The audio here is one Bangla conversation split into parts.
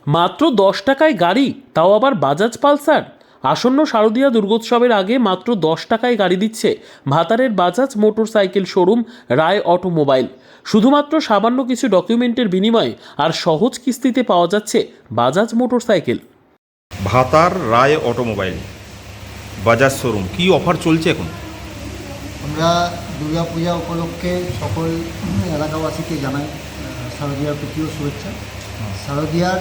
মাত্র 10 টাকায় গাড়ি, তাও আবার বাজাজ পালসার। আসন্ন শারদীয়া দুর্গোৎসবের আগে মাত্র 10 টাকায় গাড়ি দিচ্ছে ভাতারের বাজাজ মোটরসাইকেল শোরুম রায় অটোমোবাইল। শুধুমাত্র সামান্য কিছু ডকুমেন্টের বিনিময়ে আর সহজ কিস্তিতে পাওয়া যাচ্ছে বাজাজ মোটরসাইকেল। ভাতার রায় অটোমোবাইল বাজাজ শোরুম, কি অফার চলছে এখন? আমরা দুর্গাপূজা উপলক্ষে সকল এলাকাবাসীকে জানাই শারদীয়ার প্রীতি ও শুভেচ্ছা। শারদীয়ার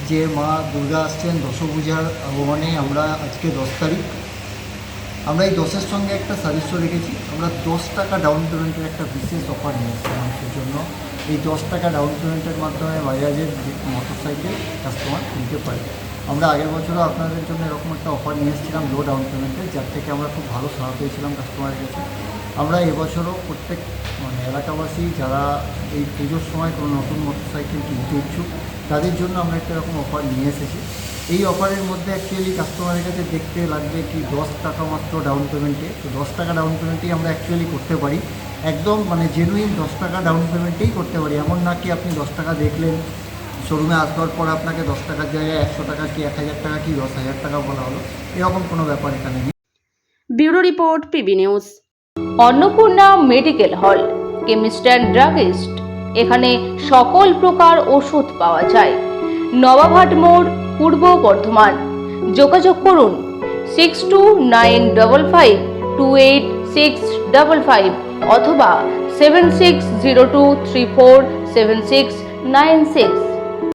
যে মা দুর্গা আসছেন দশভূজার আগমনে আমরা আজকে 10 তারিখ, আমরা এই 10-এর সঙ্গে একটা সাদৃশ্য রেখেছি। আমরা 10 টাকা ডাউন পেমেন্টের একটা বিশেষ অফার নিয়ে এসেছি মানুষের জন্য। এই 10 টাকা ডাউন পেমেন্টের মাধ্যমে বাজাজের মোটরসাইকেল কাস্টমার কিনতে পারে। আমরা আগের বছরও আপনাদের জন্য এরকম একটা অফার নিয়ে এসেছিলাম লো ডাউন পেমেন্টে, যার থেকে আমরা খুব ভালো সাড়া পেয়েছিলাম কাস্টমারের কাছে। আমরা এবছরও প্রত্যেক এলাকাবাসী যারা এই পুজোর সময় কোনো নতুন মোটরসাইকেল কিনতে ইচ্ছুক তাদের জন্য আমরা একটা এরকম অফার নিয়ে এসেছি। এই অফারের মধ্যে অ্যাকচুয়ালি কাস্টমারের কাছে দেখতে লাগবে কি 10 টাকা মাত্র ডাউন পেমেন্টে। তো 10 টাকা ডাউন পেমেন্টেই আমরা অ্যাকচুয়ালি করতে পারি, একদম জেনুইন 10 টাকা ডাউন পেমেন্টেই করতে পারি। এমন না কি আপনি 10 টাকা দেখলেন, শোরুমে আসবার পর আপনাকে 10 টাকার জায়গায় 100 টাকা কি 1000 টাকা কি 10,000 টাকা বলা হলো, এরকম কোনো ব্যাপার এখানে নেই। Bureau report, PB news. Annapurna medical hall, chemist and druggist. এখানে সকল প্রকার ওষুধ পাওয়া যায়। নবাবহাট মোড়, পূর্ব বর্ধমান। যোগাযোগ করুন 6295528655 অথবা 7602347696।